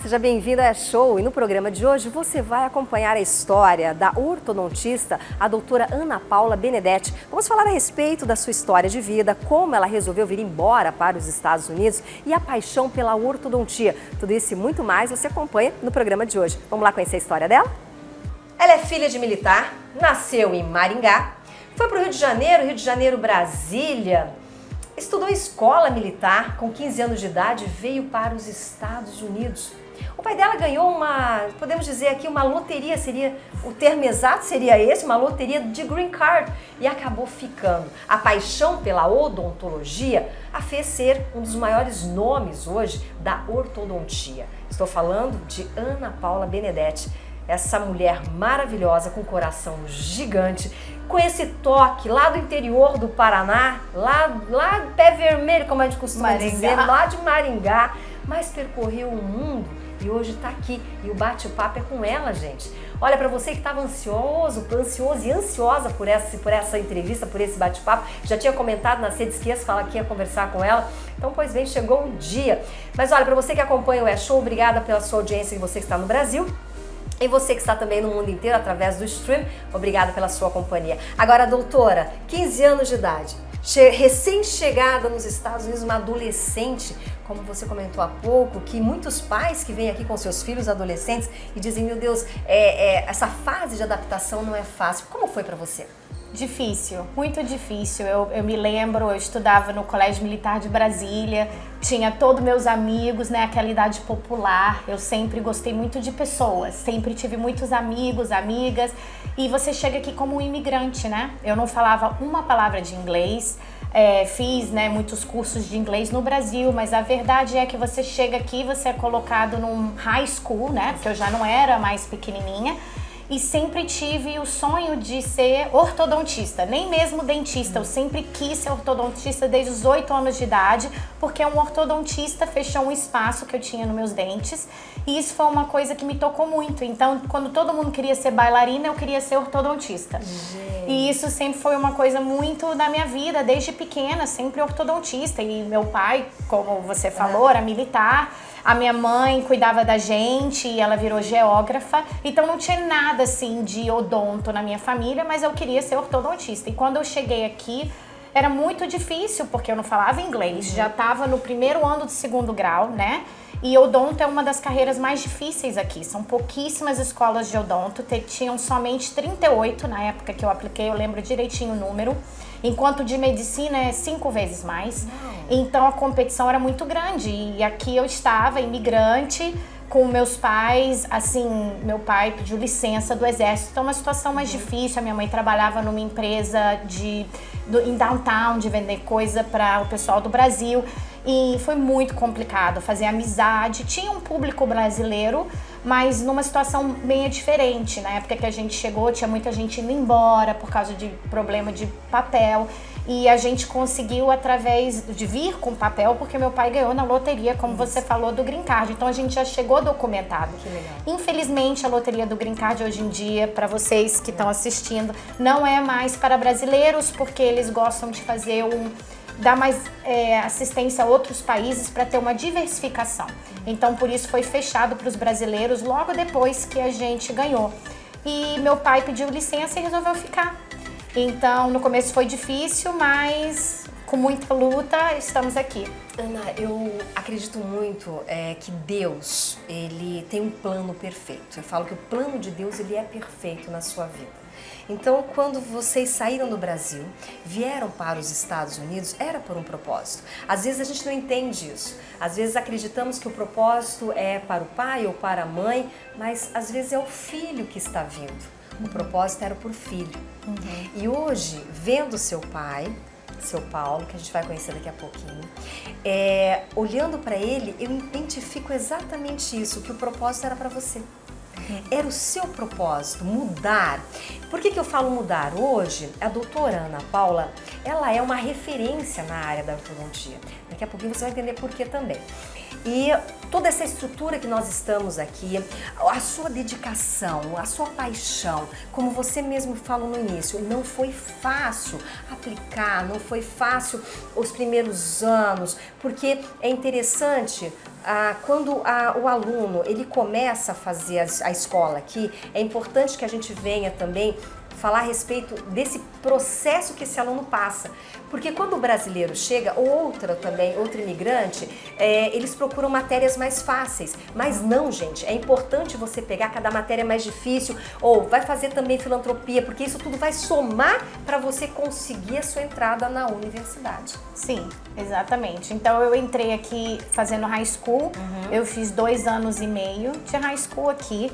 seja bem-vinda a Show. E no programa de hoje você vai acompanhar a história da ortodontista, a doutora Ana Paula Benedetti. Vamos falar a respeito da sua história de vida, como ela resolveu vir embora para os Estados Unidos e a paixão pela ortodontia. Tudo isso e muito mais você acompanha no programa de hoje. Vamos lá conhecer a história dela? Ela é filha de militar, nasceu em Maringá, foi para o Rio de Janeiro, Brasília. Estudou em escola militar, com 15 anos de idade, veio para os Estados Unidos. O pai dela ganhou podemos dizer aqui, uma loteria, o termo exato seria esse, uma loteria de green card, e acabou ficando. A paixão pela odontologia a fez ser um dos maiores nomes hoje da ortodontia. Estou falando de Ana Paula Benedetti. Essa mulher maravilhosa, com um coração gigante, com esse toque lá do interior do Paraná, lá pé vermelho, como a gente costuma dizer, lá de Maringá, mas percorreu o mundo e hoje está aqui. E o bate-papo é com ela, gente. Olha, para você que estava ansioso e ansiosa por essa entrevista, por esse bate-papo, já tinha comentado nas redes que ia conversar com ela, então pois bem, chegou o dia. Mas olha, para você que acompanha o Show, obrigada pela sua audiência, e você que está no Brasil. E você que está também no mundo inteiro através do stream, obrigada pela sua companhia. Agora, doutora, 15 anos de idade, recém-chegada nos Estados Unidos, uma adolescente, como você comentou há pouco, que muitos pais que vêm aqui com seus filhos adolescentes e dizem, meu Deus, essa fase de adaptação não é fácil. Como foi para você? Difícil, muito difícil. Eu me lembro, eu estudava no Colégio Militar de Brasília, tinha todos meus amigos, né, aquela idade popular. Eu sempre gostei muito de pessoas, sempre tive muitos amigos, amigas. E você chega aqui como um imigrante, né? Eu não falava uma palavra de inglês, fiz, né, muitos cursos de inglês no Brasil, mas a verdade é que você chega aqui, você é colocado num high school, né, porque eu já não era mais pequenininha. E sempre tive o sonho de ser ortodontista, nem mesmo dentista. Eu sempre quis ser ortodontista desde os 8 anos de idade, porque um ortodontista fechou um espaço que eu tinha nos meus dentes. E isso foi uma coisa que me tocou muito. Então, quando todo mundo queria ser bailarina, eu queria ser ortodontista. Gente. E isso sempre foi uma coisa muito da minha vida, desde pequena, sempre ortodontista. E meu pai, como você falou, era militar. A minha mãe cuidava da gente e ela virou geógrafa, então não tinha nada assim de odonto na minha família, mas eu queria ser ortodontista. E quando eu cheguei aqui, era muito difícil, porque eu não falava inglês, já estava no primeiro ano do 2º grau, né? E odonto é uma das carreiras mais difíceis aqui, são pouquíssimas escolas de odonto, tinham somente 38 na época que eu apliquei, eu lembro direitinho o número. Enquanto de medicina é 5 vezes mais. Então a competição era muito grande. E aqui eu estava, imigrante, com meus pais, assim, meu pai pediu licença do exército, então uma situação mais difícil. A minha mãe trabalhava numa empresa em downtown, de vender coisa para o pessoal do Brasil. E foi muito complicado fazer amizade. Tinha um público brasileiro, mas numa situação bem diferente. Na época que a gente chegou, tinha muita gente indo embora por causa de problema de papel. E a gente conseguiu através de vir com papel, porque meu pai ganhou na loteria, como você falou, do Green Card. Então a gente já chegou documentado. Que legal. Infelizmente, a loteria do Green Card hoje em dia, para vocês que estão assistindo, não é mais para brasileiros, porque eles gostam de fazer dar mais assistência a outros países para ter uma diversificação. Então, por isso foi fechado para os brasileiros logo depois que a gente ganhou. E meu pai pediu licença e resolveu ficar. Então, no começo foi difícil, mas com muita luta estamos aqui. Ana, eu acredito muito que Deus, ele tem um plano perfeito. Eu falo que o plano de Deus, ele é perfeito na sua vida. Então, quando vocês saíram do Brasil, vieram para os Estados Unidos, era por um propósito. Às vezes a gente não entende isso. Às vezes acreditamos que o propósito é para o pai ou para a mãe, mas às vezes é o filho que está vindo. O propósito era por filho. E hoje, vendo seu pai, seu Paulo, que a gente vai conhecer daqui a pouquinho, olhando para ele, eu identifico exatamente isso, que o propósito era para você. Era o seu propósito, mudar. Por que eu falo mudar? Hoje, a doutora Ana Paula, ela é uma referência na área da ortodontia. Daqui a pouquinho você vai entender por que também. E toda essa estrutura que nós estamos aqui, a sua dedicação, a sua paixão, como você mesmo falou no início, não foi fácil aplicar, não foi fácil os primeiros anos, porque é interessante, Quando o aluno ele começa a fazer a escola aqui, é importante que a gente venha também falar a respeito desse processo que esse aluno passa. Porque quando o brasileiro chega, ou outro imigrante, eles procuram matérias mais fáceis. Mas não, gente, é importante você pegar cada matéria mais difícil, ou vai fazer também filantropia, porque isso tudo vai somar para você conseguir a sua entrada na universidade. Sim, exatamente. Então eu entrei aqui fazendo high school, eu fiz 2 anos e meio de high school aqui.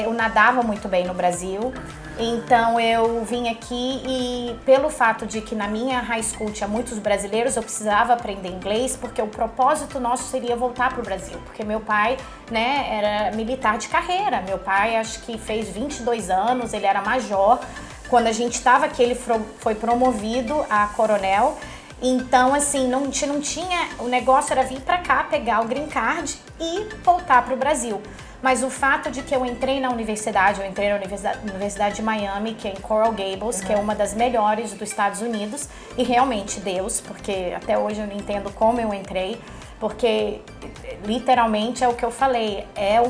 Eu nadava muito bem no Brasil, então eu vim aqui e pelo fato de que na minha high school tinha muitos brasileiros, eu precisava aprender inglês, porque o propósito nosso seria voltar para o Brasil, porque meu pai, né, era militar de carreira. Meu pai acho que fez 22 anos, ele era major. Quando a gente estava aqui, ele foi promovido a coronel. Então, assim, não tinha, o negócio era vir para cá, pegar o green card e voltar para o Brasil. Mas o fato de que eu entrei na universidade, Universidade de Miami, que é em Coral Gables, que é uma das melhores dos Estados Unidos, e realmente Deus, porque até hoje eu não entendo como eu entrei, porque literalmente é o que eu falei, é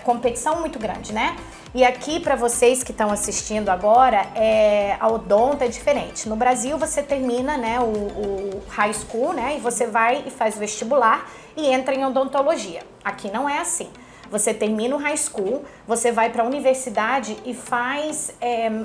competição muito grande, né? E aqui, para vocês que estão assistindo agora, a odonto é diferente. No Brasil, você termina, né, o high school, né, e você vai e faz o vestibular e entra em odontologia. Aqui não é assim. Você termina o high school, você vai para a universidade e faz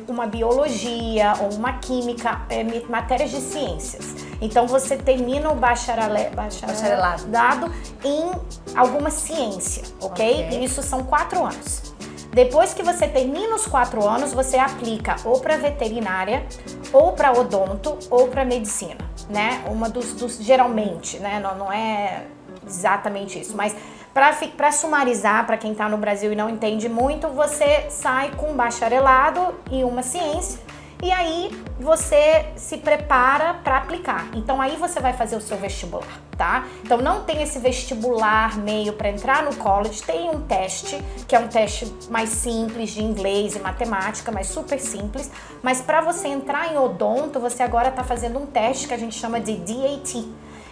uma biologia ou uma química, matérias de ciências. Então você termina o bacharelado em alguma ciência, ok? E isso são 4 anos. Depois que você termina os 4 anos, você aplica ou para veterinária, ou para odonto, ou para medicina, né? Uma dos geralmente, né? Não é exatamente isso, mas para sumarizar, para quem está no Brasil e não entende muito, você sai com um bacharelado e uma ciência e aí você se prepara para aplicar. Então aí você vai fazer o seu vestibular, tá? Então não tem esse vestibular meio para entrar no college, tem um teste, que é um teste mais simples de inglês e matemática, mas super simples. Mas para você entrar em odonto, você agora está fazendo um teste que a gente chama de DAT.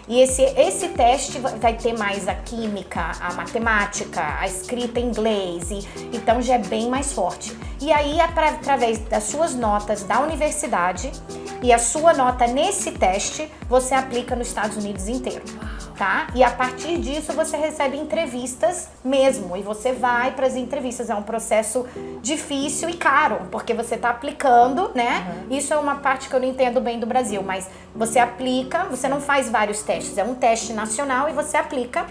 E esse teste vai ter mais a química, a matemática, a escrita em inglês, então já é bem mais forte. E aí, através das suas notas da universidade e a sua nota nesse teste, você aplica nos Estados Unidos inteiro, tá? E a partir disso, você recebe entrevistas mesmo, e você vai para as entrevistas. É um processo difícil e caro, porque você está aplicando, né? Isso é uma parte que eu não entendo bem do Brasil, mas você aplica, você não faz vários testes, é um teste nacional e você aplica.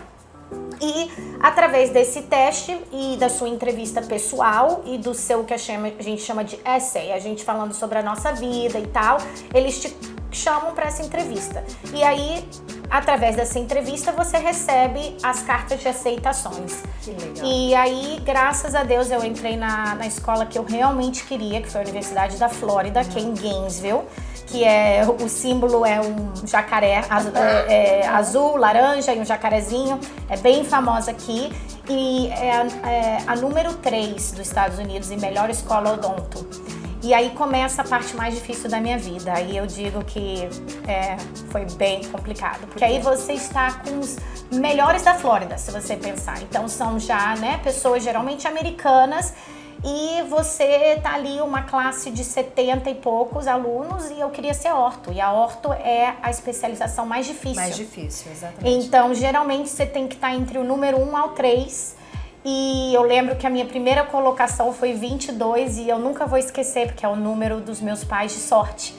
E através desse teste e da sua entrevista pessoal e do seu que a gente chama de essay, a gente falando sobre a nossa vida e tal, eles te chamam para essa entrevista. E aí, através dessa entrevista, você recebe as cartas de aceitações. Que legal. E aí, graças a Deus, eu entrei na escola que eu realmente queria, que foi a Universidade da Flórida, que é em Gainesville, que o símbolo é um jacaré azul, laranja e um jacarezinho. É bem famosa aqui e é a número 3 dos Estados Unidos em melhor escola odonto. E aí começa a parte mais difícil da minha vida. Aí eu digo que foi bem complicado. Porque aí você está com os melhores da Flórida, se você pensar. Então são já, né, pessoas geralmente americanas. E você tá ali uma classe de 70 e poucos alunos e eu queria ser orto. E a orto é a especialização mais difícil. Mais difícil, exatamente. Então, geralmente você tem que estar entre o número 1 ao 3. E eu lembro que a minha primeira colocação foi 22 e eu nunca vou esquecer, porque é o número dos meus pais de sorte.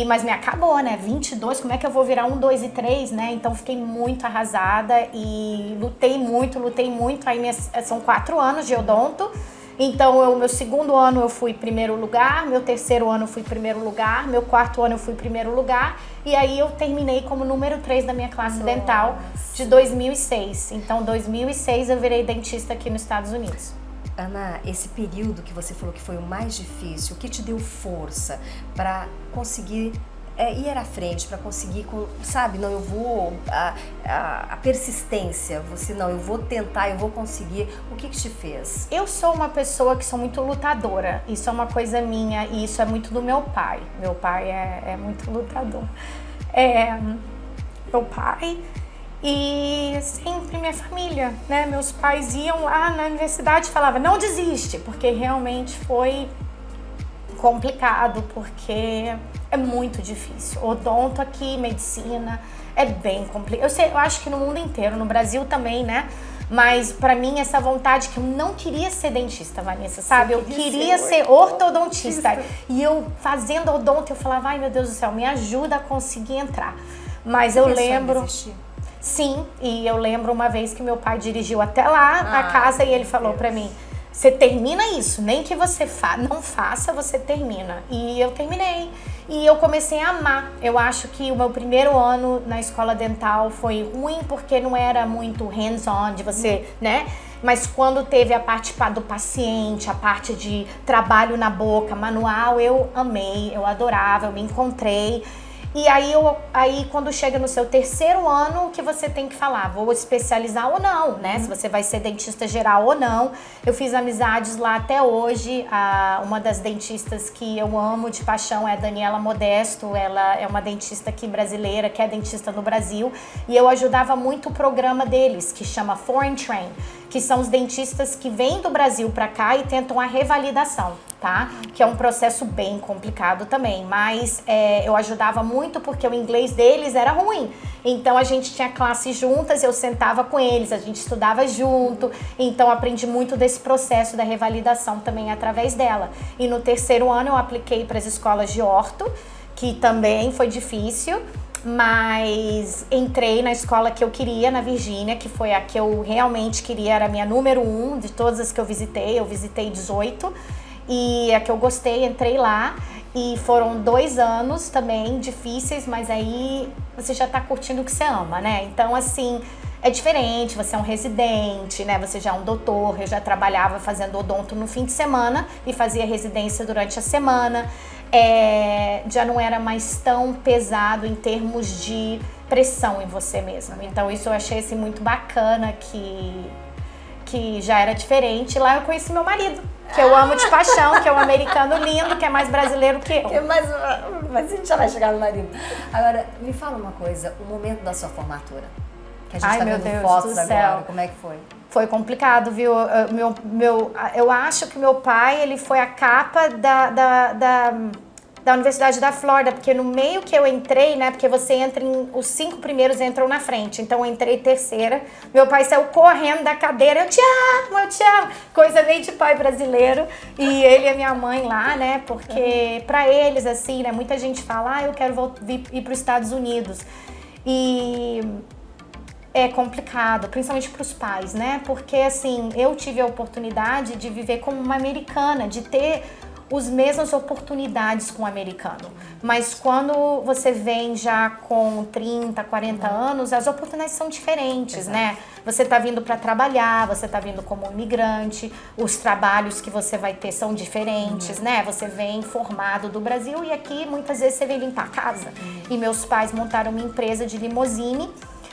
Mas me acabou, né? 22, como é que eu vou virar 1, 2 e 3, né? Então fiquei muito arrasada e lutei muito. Aí são 4 anos de odonto. Então, meu segundo ano eu fui primeiro lugar, meu terceiro ano eu fui primeiro lugar, meu quarto ano eu fui primeiro lugar. E aí eu terminei como número 3 da minha classe dental de 2006. Então, 2006 eu virei dentista aqui nos Estados Unidos. Ana, esse período que você falou que foi o mais difícil, o que te deu força para conseguir ir à frente, para conseguir, sabe, não, eu vou, a persistência, não, eu vou tentar, eu vou conseguir, o que te fez? Eu sou uma pessoa que sou muito lutadora, isso é uma coisa minha e isso é muito do meu pai é muito lutador. Meu pai, E sempre minha família, né? Meus pais iam lá na universidade e falavam, não desiste, porque realmente foi complicado, porque é muito difícil. Odonto aqui, medicina, é bem complicado. Eu acho que no mundo inteiro, no Brasil também, né? Mas pra mim, essa vontade que eu não queria ser dentista, Vanessa, sabe? Eu queria ser ortodontista. E eu fazendo odonto, eu falava, ai meu Deus do céu, me ajuda a conseguir entrar. Mas eu lembro... Sim, e eu lembro uma vez que meu pai dirigiu até lá a casa e ele falou pra mim, você termina isso, nem que você não faça, você termina. E eu terminei. E eu comecei a amar. Eu acho que o meu primeiro ano na escola dental foi ruim porque não era muito hands-on de você, né? Mas quando teve a parte do paciente, a parte de trabalho na boca, manual, eu amei, eu adorava, eu me encontrei. E aí quando chega no seu terceiro ano, que você tem que falar, vou especializar ou não, né? Se você vai ser dentista geral ou não. Eu fiz amizades lá até hoje. Uma das dentistas que eu amo de paixão é a Daniela Modesto. Ela é uma dentista aqui brasileira, que é dentista no Brasil. E eu ajudava muito o programa deles, que chama Foreign Train, que são os dentistas que vêm do Brasil para cá e tentam a revalidação, tá? Que é um processo bem complicado também, mas eu ajudava muito porque o inglês deles era ruim. Então a gente tinha classes juntas, eu sentava com eles, a gente estudava junto, então aprendi muito desse processo da revalidação também através dela. E no terceiro ano eu apliquei para as escolas de orto, que também foi difícil, mas entrei na escola que eu queria, na Virgínia, que foi a que eu realmente queria, era a minha número 1 de todas as que eu visitei 18, e a que eu gostei, entrei lá, e foram 2 anos também difíceis, mas aí você já tá curtindo o que você ama, né? Então, assim, é diferente, você é um residente, né? Você já é um doutor, eu já trabalhava fazendo odonto no fim de semana e fazia residência durante a semana. Já não era mais tão pesado em termos de pressão em você mesmo. Então isso eu achei assim, muito bacana, que já era diferente. Lá eu conheci meu marido, que eu amo de paixão, que é um americano lindo, que é mais brasileiro que eu. Mas a gente já vai chegar no marido. Agora, me fala uma coisa, o momento da sua formatura, que a gente tá vendo fotos agora, como é que foi? Foi complicado, viu? Eu acho que meu pai, ele foi a capa da Universidade da Flórida, porque no meio que eu entrei, né, porque você entra os 5 primeiros entram na frente, então eu entrei terceira, meu pai saiu correndo da cadeira, eu te amo, coisa bem de pai brasileiro, e ele e a minha mãe lá, né, porque pra eles, assim, né, muita gente fala, eu quero ir para os Estados Unidos, e é complicado, principalmente para os pais, né? Porque, assim, eu tive a oportunidade de viver como uma americana, de ter as mesmas oportunidades com o americano. Mas quando você vem já com 30, 40 anos, as oportunidades são diferentes, né? Você tá vindo para trabalhar, você tá vindo como imigrante, os trabalhos que você vai ter são diferentes, né? Você vem formado do Brasil e aqui muitas vezes você vem limpar a casa. E meus pais montaram uma empresa de limusine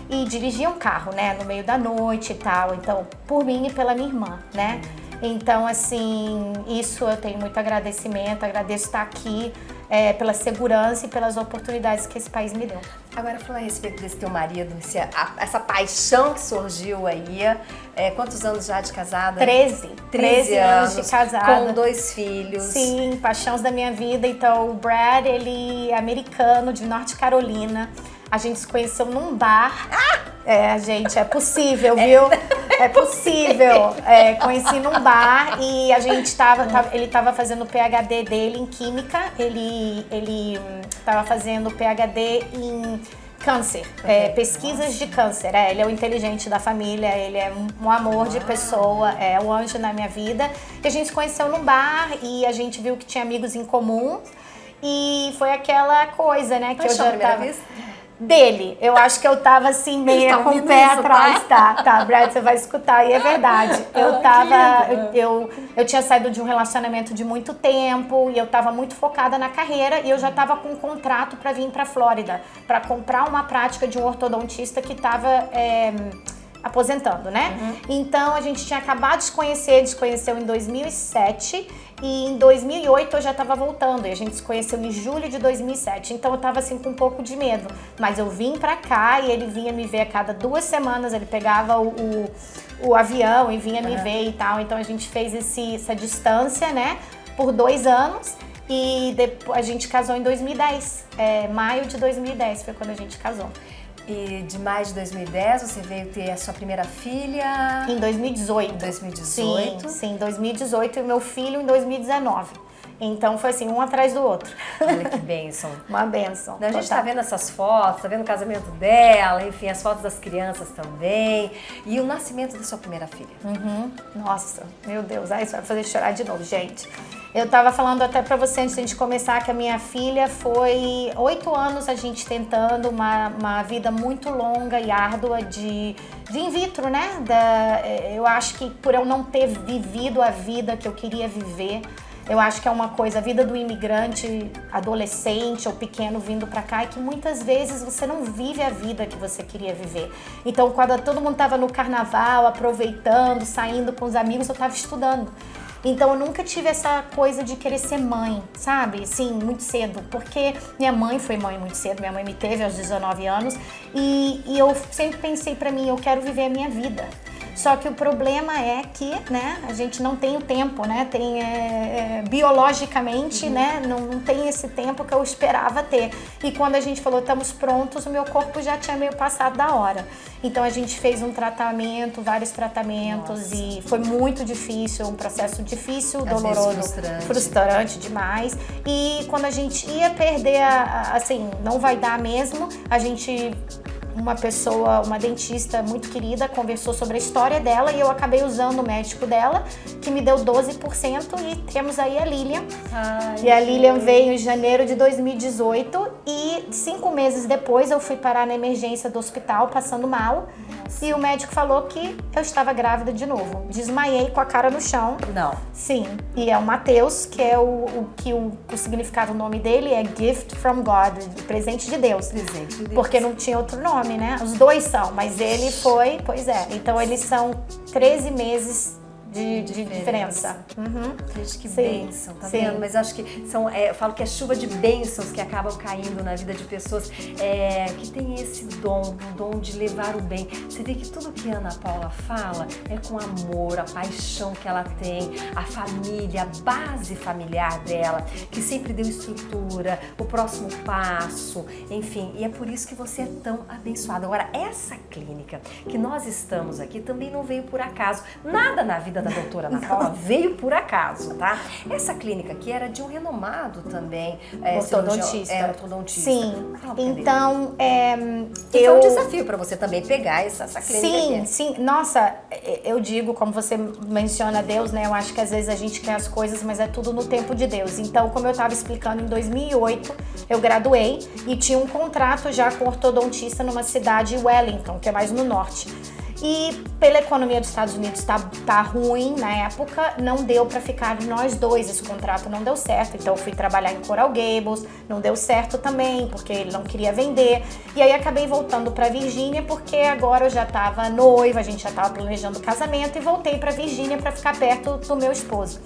e dirigiam carro, né? No meio da noite e tal. Então, por mim e pela minha irmã, né? Então, assim, isso eu tenho muito agradecimento, agradeço estar aqui pela segurança e pelas oportunidades que esse país me deu. Agora, falando a respeito desse teu marido, essa paixão que surgiu aí, quantos anos já de casada? 13 anos de casada. Com 2 filhos. Sim, paixões da minha vida. Então, o Brad, ele é americano, de Norte Carolina. A gente se conheceu num bar. Gente, é possível, viu? É possível. Conheci num bar e a gente ele tava fazendo o PhD dele em Química. Ele tava fazendo o PhD em câncer, pesquisas de câncer. Ele é o inteligente da família, ele é um amor de pessoa, é o anjo na minha vida. E a gente se conheceu num bar e a gente viu que tinha amigos em comum. E foi aquela coisa, né? Que eu já tava... Dele, eu acho que eu tava assim, meio com o pé atrás, tá, Brad, você vai escutar, e é verdade. Eu tinha saído de um relacionamento de muito tempo e eu tava muito focada na carreira e eu já tava com um contrato para vir pra Flórida, para comprar uma prática de um ortodontista que tava aposentando, né? Então a gente tinha acabado de se conheceu em 2007 e em 2008 eu já estava voltando e a gente se conheceu em julho de 2007. Então eu tava assim com um pouco de medo, mas eu vim pra cá e ele vinha me ver a cada 2 semanas, ele pegava o avião e vinha me ver e tal. Então a gente fez essa distância, né, por 2 anos. E depois a gente casou em 2010, maio de 2010 foi quando a gente casou. E de maio de 2010 você veio ter a sua primeira filha? Em 2018. 2018? Sim, em 2018 e meu filho em 2019. Então foi assim, um atrás do outro. Olha que bênção. Uma bênção. A gente tá vendo essas fotos, tá vendo o casamento dela, enfim, as fotos das crianças também. E o nascimento da sua primeira filha. Nossa, meu Deus, isso vai fazer chorar de novo, gente. Eu tava falando até pra você antes de a gente começar que a minha filha foi 8 anos a gente tentando uma vida muito longa e árdua de in vitro, né? Eu acho que por eu não ter vivido a vida que eu queria viver, eu acho que é uma coisa, a vida do imigrante, adolescente ou pequeno vindo pra cá, é que muitas vezes você não vive a vida que você queria viver. Então, quando todo mundo tava no carnaval, aproveitando, saindo com os amigos, eu tava estudando. Então eu nunca tive essa coisa de querer ser mãe, sabe? Sim, muito cedo. Porque minha mãe foi mãe muito cedo, minha mãe me teve aos 19 anos. E eu sempre pensei pra mim, eu quero viver a minha vida. Só que o problema é que, né, a gente não tem o tempo, né? Tem biologicamente, né? Não tem esse tempo que eu esperava ter. E quando a gente falou, estamos prontos, o meu corpo já tinha meio passado da hora. Então a gente fez um tratamento, vários tratamentos. Nossa. E foi muito difícil, um processo difícil, às doloroso, frustrante demais. E quando a gente ia perder, assim, não vai dar mesmo, a gente... uma dentista muito querida, conversou sobre a história dela e eu acabei usando o médico dela, que me deu 12% e temos aí a Lilian. E a Lilian veio em janeiro de 2018 e 5 meses depois eu fui parar na emergência do hospital, passando mal. E o médico falou que eu estava grávida de novo. Desmaiei com a cara no chão. Não. Sim. E é o Mateus, que é o significado do nome dele é Gift from God, presente de Deus. Presente de Deus. Porque não tinha outro nome, né? Os dois são, mas ele foi, pois é. Então eles são 13 meses de diferença. Gente, que bênção, tá vendo? Mas acho que eu falo que é chuva de bênçãos que acabam caindo na vida de pessoas que têm esse dom, o dom de levar o bem. Você vê que tudo que a Ana Paula fala é com amor, a paixão que ela tem, a família, a base familiar dela, que sempre deu estrutura, o próximo passo, enfim. E é por isso que você é tão abençoada. Agora, essa clínica que nós estamos aqui também não veio por acaso. Nada na vida da doutora Ana Paula veio por acaso, tá? Essa clínica aqui era de um renomado também ortodontista. Ortodontista. Sim. Então, foi um desafio para você também pegar essa clínica aqui. Sim. Nossa, eu digo, como você menciona Deus, né? Eu acho que às vezes a gente quer as coisas, mas é tudo no tempo de Deus. Então, como eu estava explicando, em 2008 eu graduei e tinha um contrato já com ortodontista numa cidade, Wellington, que é mais no norte. E pela economia dos Estados Unidos tá ruim na época, não deu para ficar nós dois, esse contrato não deu certo. Então eu fui trabalhar em Coral Gables, não deu certo também, porque ele não queria vender. E aí acabei voltando para Virgínia, porque agora eu já tava noiva, a gente já tava planejando o casamento e voltei para Virgínia para ficar perto do meu esposo.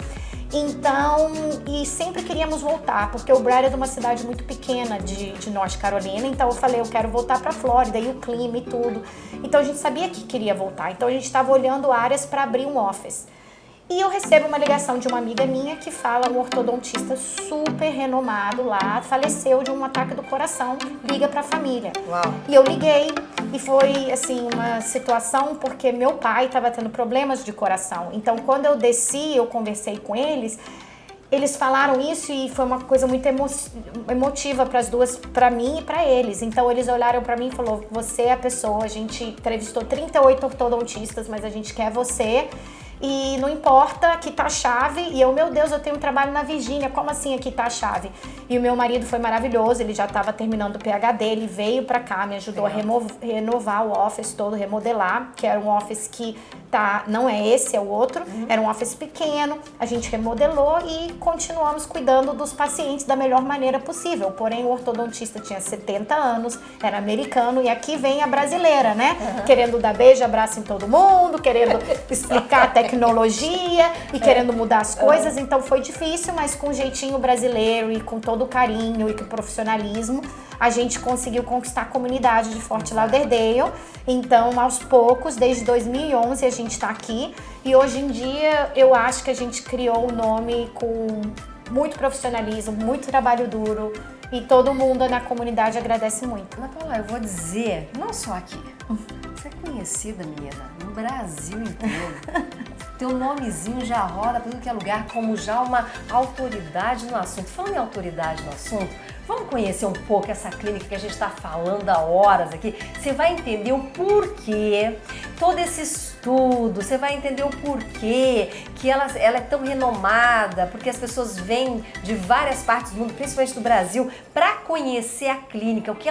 Então, e sempre queríamos voltar, porque o Brad é de uma cidade muito pequena de North Carolina, então eu falei, eu quero voltar pra Flórida, e o clima e tudo. Então a gente sabia que queria voltar, então a gente estava olhando áreas para abrir um office. E eu recebo uma ligação de uma amiga minha que fala, um ortodontista super renomado lá, faleceu de um ataque do coração, liga pra família. Uau. E eu liguei e foi, assim, uma situação porque meu pai estava tendo problemas de coração. Então, quando eu desci, eu conversei com eles falaram isso e foi uma coisa muito emotiva para as duas, para mim e para eles. Então eles olharam para mim e falaram, você é a pessoa, a gente entrevistou 38 ortodontistas, mas a gente quer você. e não importa, aqui tá a chave. E eu, meu Deus, eu tenho um trabalho na Virgínia, como assim aqui tá a chave? E o meu marido foi maravilhoso, ele já estava terminando o PhD, ele veio pra cá, me ajudou a renovar o office todo, remodelar, que era um office que não é esse, é o outro, era um office pequeno, a gente remodelou e continuamos cuidando dos pacientes da melhor maneira possível. Porém, o ortodontista tinha 70 anos, era americano, e aqui vem a brasileira, né? Querendo dar beijo, abraço em todo mundo, querendo explicar a tecnologia e querendo mudar as coisas. Então foi difícil, mas com um jeitinho brasileiro e com todo o carinho e com o profissionalismo, a gente conseguiu conquistar a comunidade de Fort Lauderdale. Então, aos poucos, desde 2011 a gente está aqui, e hoje em dia eu acho que a gente criou um nome com muito profissionalismo, muito trabalho duro, e todo mundo na comunidade agradece muito. Ana Paula, eu vou dizer, não só aqui, você é conhecida, menina, no Brasil inteiro. Teu nomezinho já roda para tudo que é lugar, como já uma autoridade no assunto. Falando em autoridade no assunto, vamos conhecer um pouco essa clínica que a gente está falando há horas aqui. Você vai entender o porquê, todo esse estudo, você vai entender o porquê que ela é tão renomada, porque as pessoas vêm de várias partes do mundo, principalmente do Brasil, para conhecer a clínica. O que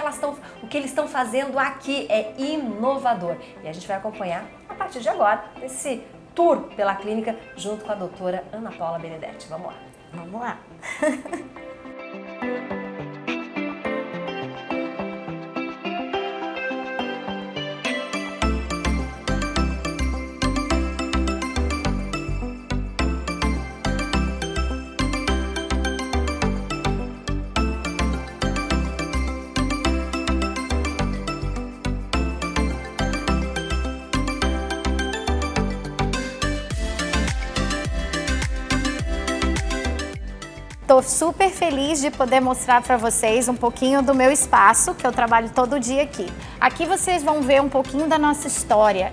eles estão fazendo aqui é inovador. E a gente vai acompanhar, a partir de agora, esse tour pela clínica junto com a doutora Ana Paula Benedetti. Vamos lá. Vamos lá. Estou super feliz de poder mostrar para vocês um pouquinho do meu espaço, que eu trabalho todo dia aqui. Aqui vocês vão ver um pouquinho da nossa história.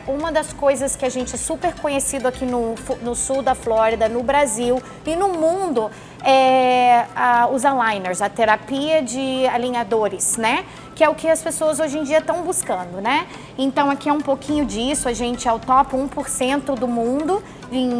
Uma das coisas que a gente é super conhecido aqui no sul da Flórida, no Brasil e no mundo, os aligners, a terapia de alinhadores, né? Que é o que as pessoas hoje em dia estão buscando, né? Então aqui é um pouquinho disso, a gente é o top 1% do mundo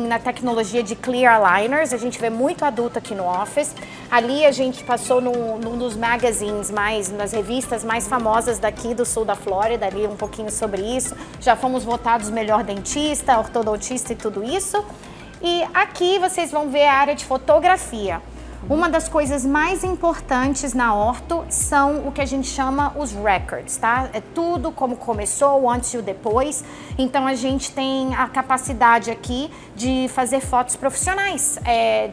na tecnologia de clear aligners, a gente vê muito adulto aqui no office. Ali a gente passou num dos magazines nas revistas mais famosas daqui do sul da Flórida, ali um pouquinho sobre isso. Já fomos votados melhor dentista, ortodontista e tudo isso. E aqui vocês vão ver a área de fotografia. Uma das coisas mais importantes na orto são o que a gente chama os records, tá? É tudo como começou, o antes e o depois. Então a gente tem a capacidade aqui de fazer fotos profissionais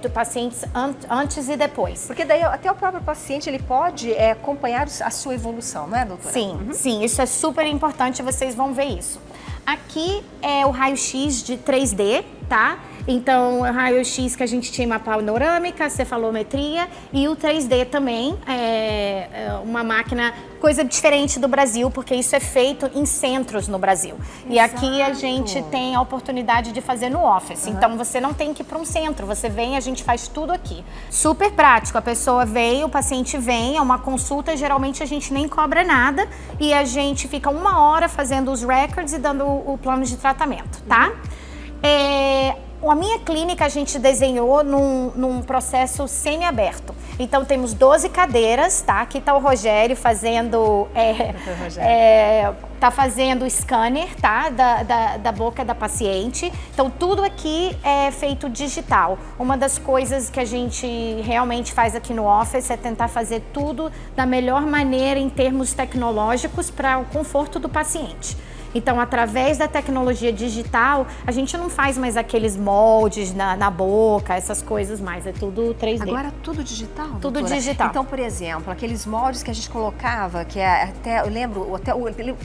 de pacientes antes e depois. Porque daí até o próprio paciente ele pode acompanhar a sua evolução, não é, doutora? Sim, sim, isso é super importante, vocês vão ver isso. Aqui é o raio-x de 3D, tá? Então, o raio-x que a gente chama panorâmica, cefalometria, e o 3D também é uma máquina, coisa diferente do Brasil, porque isso é feito em centros no Brasil. Exato. E aqui a gente tem a oportunidade de fazer no office. Então, você não tem que ir para um centro, você vem, a gente faz tudo aqui. Super prático, a pessoa vem, o paciente vem, é uma consulta, geralmente a gente nem cobra nada, e a gente fica 1 hora fazendo os records e dando o plano de tratamento, tá? A minha clínica a gente desenhou num processo semi-aberto. Então temos 12 cadeiras, tá? Aqui tá o Rogério fazendo tá fazendo o scanner, tá? Da boca da paciente. Então tudo aqui é feito digital. Uma das coisas que a gente realmente faz aqui no office é tentar fazer tudo da melhor maneira em termos tecnológicos para o conforto do paciente. Então, através da tecnologia digital, a gente não faz mais aqueles moldes na boca, essas coisas mais, é tudo 3D. Agora tudo digital, Tudo doutora? digital. Então, por exemplo, aqueles moldes que a gente colocava, que eu lembro,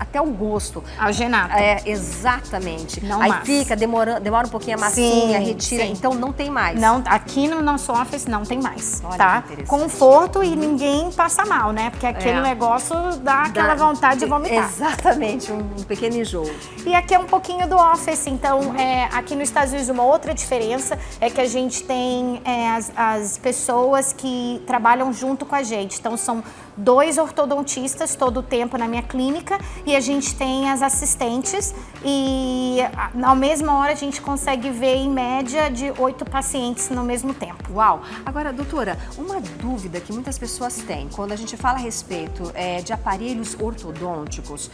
até o gosto. Algenato. Exatamente. Não aí mais. fica, demora um pouquinho a massinha, retira, sim. Então não tem mais. Não, aqui no nosso office não tem mais, Olha tá? que interessante. Conforto e ninguém passa mal, né? Porque aquele negócio dá aquela vontade de vomitar. Exatamente, um pequeno no enjoo. E aqui é um pouquinho do office, então aqui nos Estados Unidos uma outra diferença é que a gente tem as pessoas que trabalham junto com a gente. Então são 2 ortodontistas todo o tempo na minha clínica e a gente tem as assistentes e na mesma hora a gente consegue ver em média de 8 pacientes no mesmo tempo. Uau! Agora, doutora, uma dúvida que muitas pessoas têm quando a gente fala a respeito de aparelhos ortodônticos,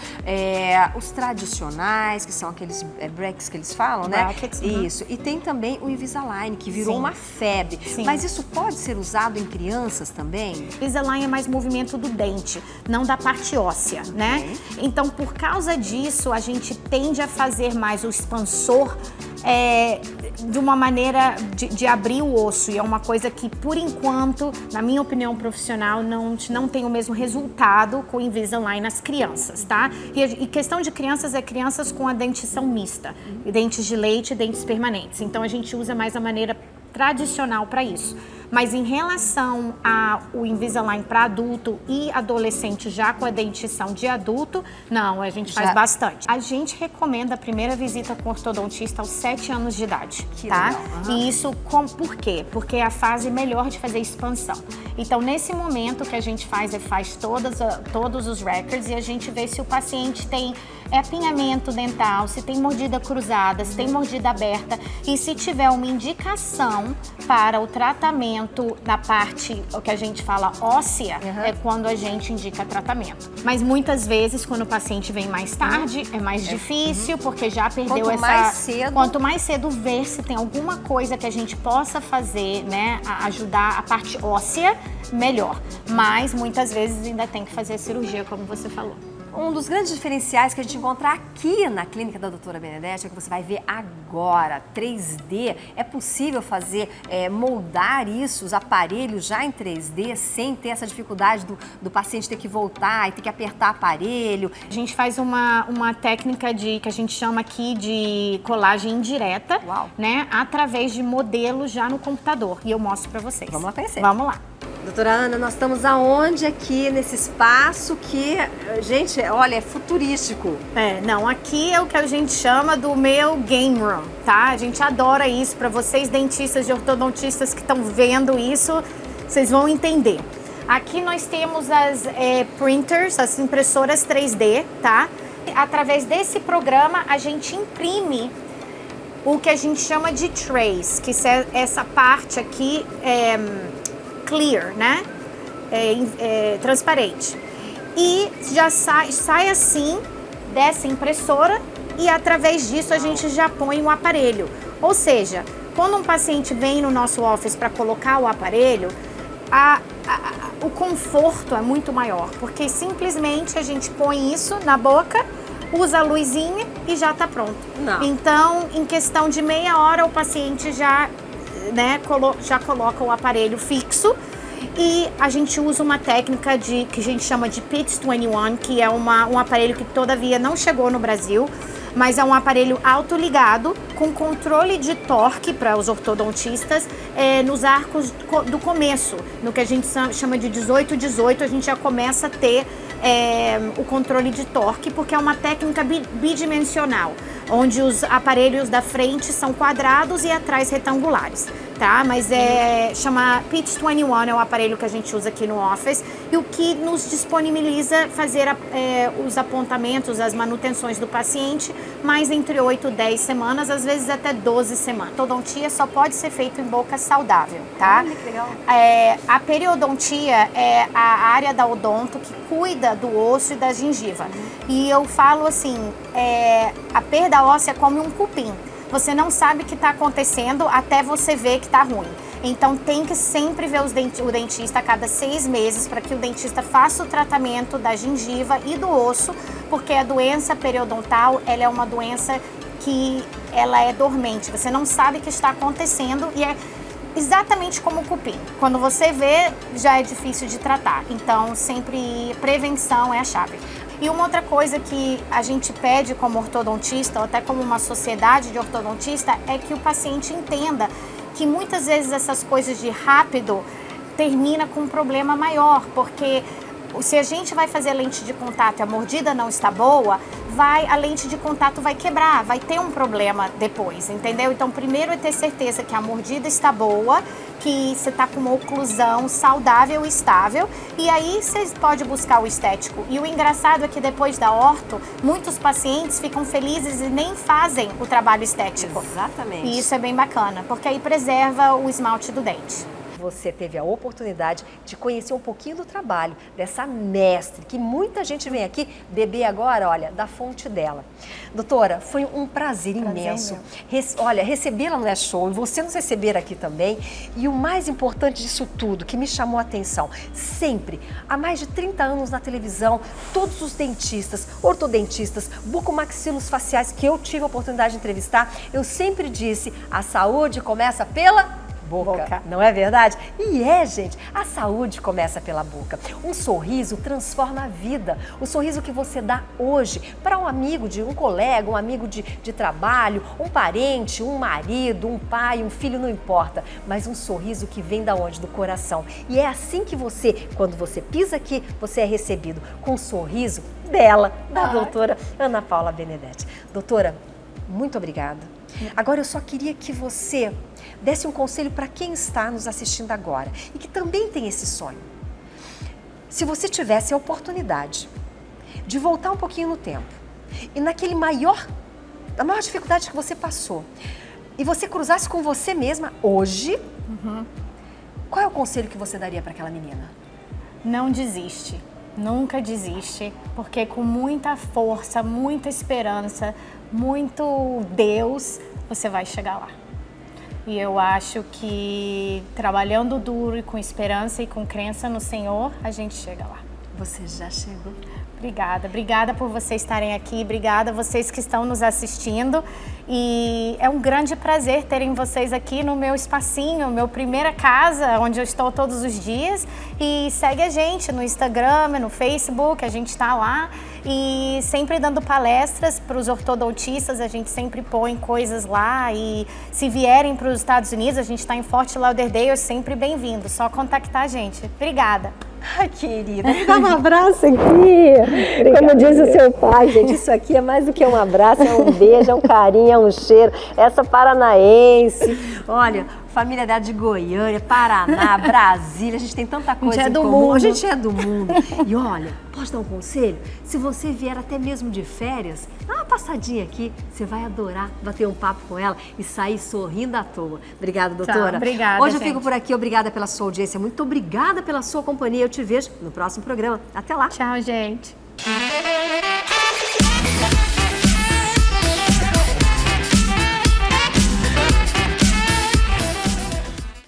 os tradicionais, que são aqueles brackets que eles falam, né? Brackets, Isso. E tem também o Invisalign, que virou uma febre. Sim. Mas isso pode ser usado em crianças também? Invisalign é mais movimento do dente, não da parte óssea, né? Então, por causa disso, a gente tende a fazer mais o expansor de uma maneira de abrir o osso. E é uma coisa que, por enquanto, na minha opinião profissional, não tem o mesmo resultado com o Invisalign nas crianças, tá? E questão de crianças é crianças com a dentição mista, dentes de leite e dentes permanentes. Então, a gente usa mais a maneira tradicional para isso. Mas em relação ao Invisalign para adulto e adolescente já com a dentição de adulto, não, a gente faz bastante. A gente recomenda a primeira visita com o ortodontista aos 7 anos de idade, tá? Legal. E isso por quê? Porque é a fase melhor de fazer expansão. Então, nesse momento que a gente faz todos os records e a gente vê se o paciente tem apinhamento dental, se tem mordida cruzada, se tem mordida aberta e se tiver uma indicação para o tratamento da parte, o que a gente fala óssea, é quando a gente indica tratamento. Mas muitas vezes, quando o paciente vem mais tarde, é mais difícil, porque já perdeu Quanto mais cedo ver se tem alguma coisa que a gente possa fazer, né, ajudar a parte óssea, melhor. Mas muitas vezes ainda tem que fazer a cirurgia, como você falou. Um dos grandes diferenciais que a gente encontra aqui na clínica da doutora Benedete é que você vai ver agora, 3D. É possível fazer, moldar isso, os aparelhos já em 3D, sem ter essa dificuldade do paciente ter que voltar e ter que apertar aparelho? A gente faz uma técnica que a gente chama aqui de colagem indireta, né, através de modelos já no computador. E eu mostro pra vocês. Vamos lá conhecer. Vamos lá. Doutora Ana, nós estamos aonde aqui nesse espaço que, gente, olha, é futurístico. Não, aqui é o que a gente chama do meu game room, tá? A gente adora isso. Para vocês dentistas e ortodontistas que estão vendo isso, vocês vão entender. Aqui nós temos as printers, as impressoras 3D, tá? Através desse programa a gente imprime o que a gente chama de trays, que é essa parte aqui clear, né? Transparente. E já sai assim dessa impressora e através disso a gente já põe o aparelho. Ou seja, quando um paciente vem no nosso office para colocar o aparelho, o conforto é muito maior, porque simplesmente a gente põe isso na boca, usa a luzinha e já está pronto. Então, em questão de meia hora, o paciente já coloca o aparelho fixo e a gente usa uma técnica que a gente chama de PITS 21, que é um aparelho que todavia não chegou no Brasil, mas é um aparelho autoligado com controle de torque para os ortodontistas nos arcos do começo, no que a gente chama de 18-18, a gente já começa a ter o controle de torque, porque é uma técnica bidimensional, onde os aparelhos da frente são quadrados e atrás retangulares, tá? Mas chama PITS 21, é o aparelho que a gente usa aqui no office e o que nos disponibiliza fazer os apontamentos, as manutenções do paciente, mais entre 8 e 10 semanas, às vezes até 12 semanas. A ortodontia só pode ser feita em boca saudável, tá? Que legal. A periodontia é a área da odonto que cuida do osso e da gengiva. E eu falo assim, a perda óssea é como um cupim. Você não sabe o que está acontecendo até você ver que está ruim. Então tem que sempre ver o dentista a cada 6 meses para que o dentista faça o tratamento da gengiva e do osso, porque a doença periodontal ela é uma doença que ela é dormente. Você não sabe o que está acontecendo e é exatamente como o cupim. Quando você vê, já é difícil de tratar. Então sempre prevenção é a chave. E uma outra coisa que a gente pede como ortodontista, ou até como uma sociedade de ortodontista, é que o paciente entenda que muitas vezes essas coisas de rápido termina com um problema maior, porque se a gente vai fazer lente de contato e a mordida não está boa, a lente de contato vai quebrar, vai ter um problema depois, entendeu? Então, primeiro é ter certeza que a mordida está boa, que você está com uma oclusão saudável e estável, e aí você pode buscar o estético. E o engraçado é que depois da orto, muitos pacientes ficam felizes e nem fazem o trabalho estético. Exatamente. E isso é bem bacana, porque aí preserva o esmalte do dente. Você teve a oportunidade de conhecer um pouquinho do trabalho dessa mestre, que muita gente vem aqui beber agora, olha, da fonte dela. Doutora, foi um prazer imenso. Olha, recebê-la no Show e você nos receber aqui também. E o mais importante disso tudo, que me chamou a atenção, sempre, há mais de 30 anos na televisão, todos os dentistas, ortodontistas, bucomaxilos faciais que eu tive a oportunidade de entrevistar, eu sempre disse, a saúde começa pela boca, não é verdade? E gente, a saúde começa pela boca. Um sorriso transforma a vida. O sorriso que você dá hoje para um amigo, um colega, um amigo de trabalho, um parente, um marido, um pai, um filho, não importa. Mas um sorriso que vem da onde? Do coração. E é assim que você, quando você pisa aqui, você é recebido com um sorriso dela, da doutora Ana Paula Benedetti. Doutora, muito obrigada. Agora eu só queria que você desse um conselho para quem está nos assistindo agora e que também tem esse sonho. Se você tivesse a oportunidade de voltar um pouquinho no tempo e na maior dificuldade que você passou e você cruzasse com você mesma hoje, qual é o conselho que você daria para aquela menina? Não desiste. Nunca desiste, porque com muita força, muita esperança, muito Deus, você vai chegar lá. E eu acho que trabalhando duro e com esperança e com crença no Senhor, a gente chega lá. Você já chegou. Obrigada, obrigada por vocês estarem aqui, obrigada a vocês que estão nos assistindo. E é um grande prazer terem vocês aqui no meu espacinho, meu primeira casa, onde eu estou todos os dias. E segue a gente no Instagram, no Facebook, a gente está lá. E sempre dando palestras para os ortodontistas, a gente sempre põe coisas lá. E se vierem para os Estados Unidos, a gente está em Fort Lauderdale, sempre bem-vindo. Só contactar a gente. Obrigada. Ai, querida, me dá um abraço aqui. Como diz o seu pai, gente, isso aqui é mais do que um abraço, é um beijo, é um carinho, é um cheiro. Essa paranaense, olha, família dela de Goiânia, Paraná, Brasília, a gente tem tanta coisa em comum. A gente é do mundo. E olha, posso dar um conselho? Se você vier até mesmo de férias, dá uma passadinha aqui, você vai adorar bater um papo com ela e sair sorrindo à toa. Obrigada, doutora. Tchau, obrigada, Hoje eu fico por aqui, obrigada pela sua audiência, muito obrigada pela sua companhia. Eu te vejo no próximo programa. Até lá. Tchau, gente.